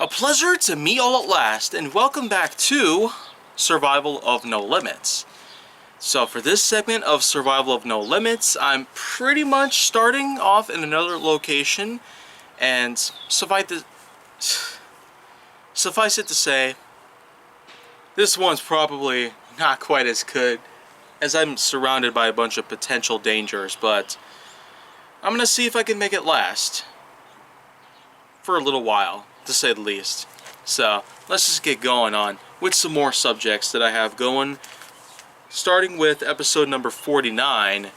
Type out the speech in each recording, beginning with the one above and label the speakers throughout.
Speaker 1: pleasure to meet all at last, and welcome back to Survival of No Limits. So for this segment of Survival of No Limits, I'm pretty much starting off in another location, and suffice it to say, this one's probably not quite as good, as I'm surrounded by a bunch of potential dangers, but I'm gonna see if I can make it last for a little while, to say the least. So let's just get going on with some more subjects that I have going, starting with episode number 49,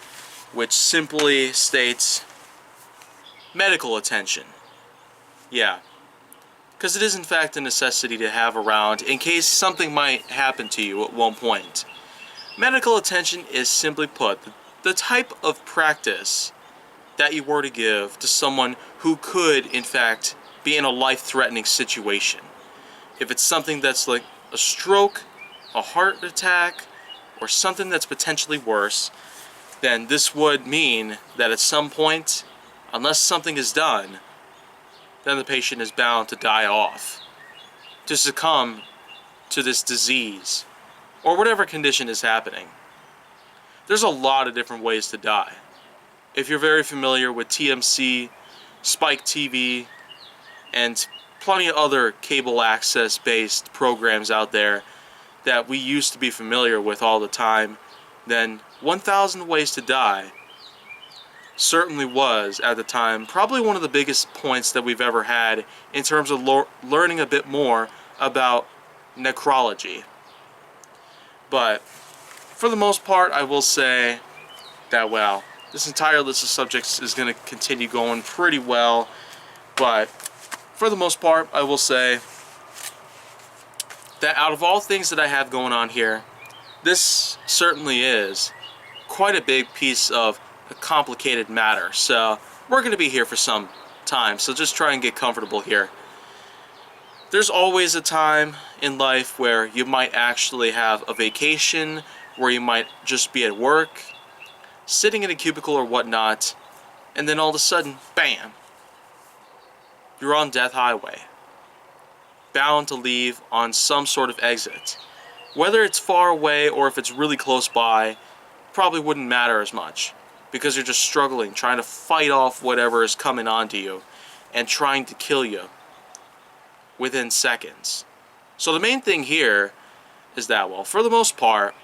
Speaker 1: which simply states medical attention. Yeah, because it is in fact a necessity to have around in case something might happen to you at one point. Medical attention is, simply put, the type of practice that you were to give to someone who could in fact be in a life-threatening situation. If it's something that's like a stroke, a heart attack, or something that's potentially worse, then this would mean that at some point, unless something is done, then the patient is bound to die off, to succumb to this disease, or whatever condition is happening. There's a lot of different ways to die. If you're very familiar with TMC, Spike TV, and plenty of other cable access based programs out there that we used to be familiar with all the time, then 1,000 Ways to Die certainly was, at the time, probably one of the biggest points that we've ever had in terms of learning a bit more about necrology. But for the most part, I will say that, well, this entire list of subjects is going to continue going pretty well, but for the most part, I will say that out of all things that I have going on here, this certainly is quite a big piece of a complicated matter. So we're going to be here for some time, so just try and get comfortable here. There's always a time in life where you might actually have a vacation, where you might just be at work, sitting in a cubicle or whatnot, and then all of a sudden, bam! You're on death highway, bound to leave on some sort of exit. Whether it's far away or if it's really close by, probably wouldn't matter as much, because you're just struggling, trying to fight off whatever is coming onto you and trying to kill you within seconds. So the main thing here is that, well, for the most part,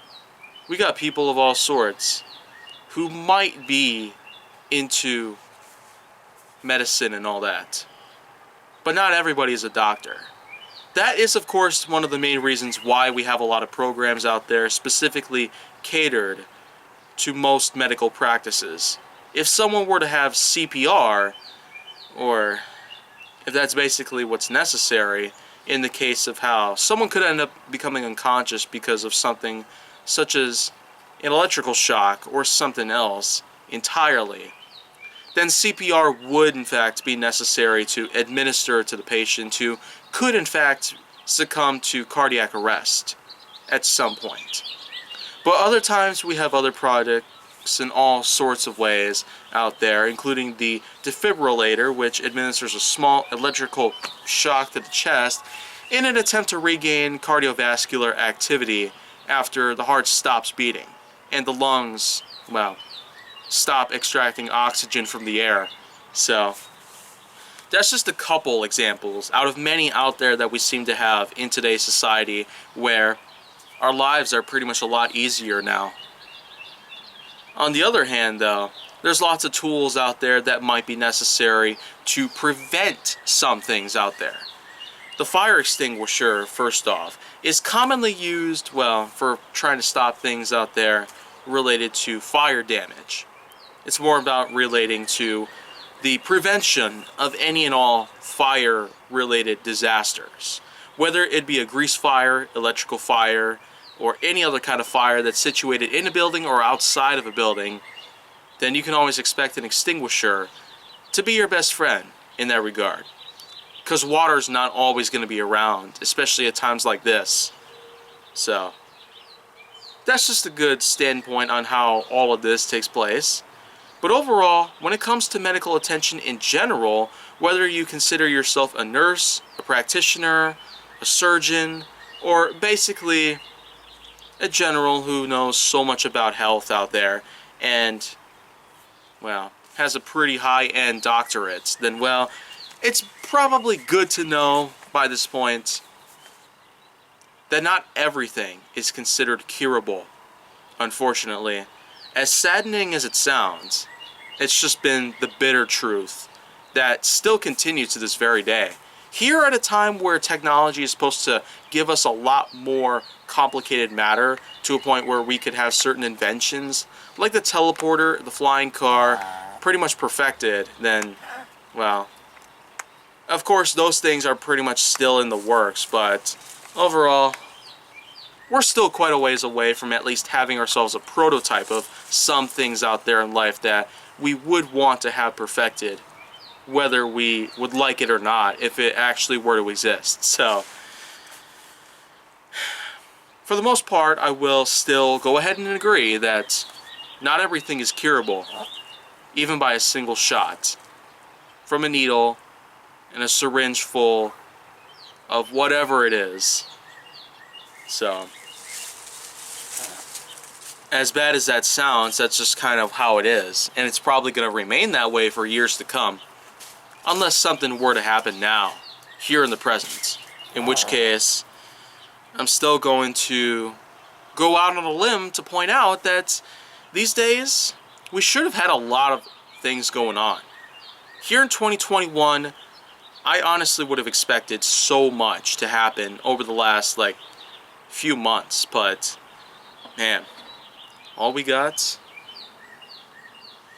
Speaker 1: we got people of all sorts who might be into medicine and all that. But not everybody is a doctor. That is, of course, one of the main reasons why we have a lot of programs out there specifically catered to most medical practices. If someone were to have CPR, or if that's basically what's necessary in the case of how someone could end up becoming unconscious because of something such as an electrical shock or something else entirely, then CPR would in fact be necessary to administer to the patient who could in fact succumb to cardiac arrest at some point. But other times we have other products in all sorts of ways out there, including the defibrillator, which administers a small electrical shock to the chest in an attempt to regain cardiovascular activity after the heart stops beating and the lungs, well, stop extracting oxygen from the air. So that's just a couple examples out of many out there that we seem to have in today's society, where our lives are pretty much a lot easier now. On the other hand, though, there's lots of tools out there that might be necessary to prevent some things out there. The fire extinguisher, first off, is commonly used, well, for trying to stop things out there related to fire damage. It's more about relating to the prevention of any and all fire-related disasters. Whether it be a grease fire, electrical fire, or any other kind of fire that's situated in a building or outside of a building, then you can always expect an extinguisher to be your best friend in that regard. Because water's not always going to be around, especially at times like this. So that's just a good standpoint on how all of this takes place. But overall, when it comes to medical attention in general, whether you consider yourself a nurse, a practitioner, a surgeon, or basically a general who knows so much about health out there and, well, has a pretty high-end doctorate, then, well, it's probably good to know by this point that not everything is considered curable, unfortunately. As saddening as it sounds, it's just been the bitter truth that still continues to this very day. Here at a time where technology is supposed to give us a lot more complicated matter to a point where we could have certain inventions, like the teleporter, the flying car, pretty much perfected, then, well, of course those things are pretty much still in the works, but overall, we're still quite a ways away from at least having ourselves a prototype of some things out there in life that we would want to have perfected, whether we would like it or not, if it actually were to exist. So, for the most part, I will still go ahead and agree that not everything is curable, even by a single shot from a needle and a syringe full of whatever it is. So, as bad as that sounds, that's just kind of how it is, and it's probably going to remain that way for years to come, unless something were to happen now, here in the present, in which case I'm still going to go out on a limb to point out that these days we should have had a lot of things going on. Here in 2021, I honestly would have expected so much to happen over the last few months, but man, all we got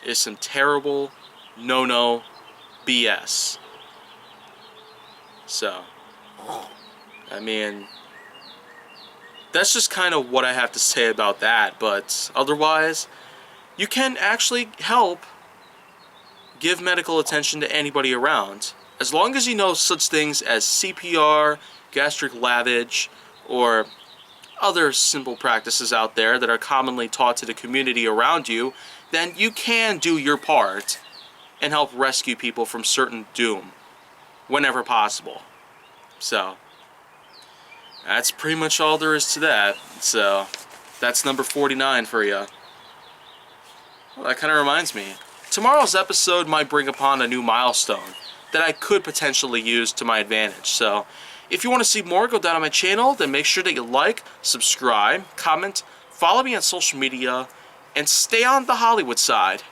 Speaker 1: is some terrible no BS. So, I mean, that's just kind of what I have to say about that, but otherwise, you can actually help give medical attention to anybody around. As long as you know such things as CPR, gastric lavage, or other simple practices out there that are commonly taught to the community around you, then you can do your part and help rescue people from certain doom whenever possible. So, that's pretty much all there is to that. So, that's number 49 for you. Well, that kind of reminds me. Tomorrow's episode might bring upon a new milestone that I could potentially use to my advantage. So, if you want to see more go down on my channel, then make sure that you like, subscribe, comment, follow me on social media, and stay on the Hollywood side.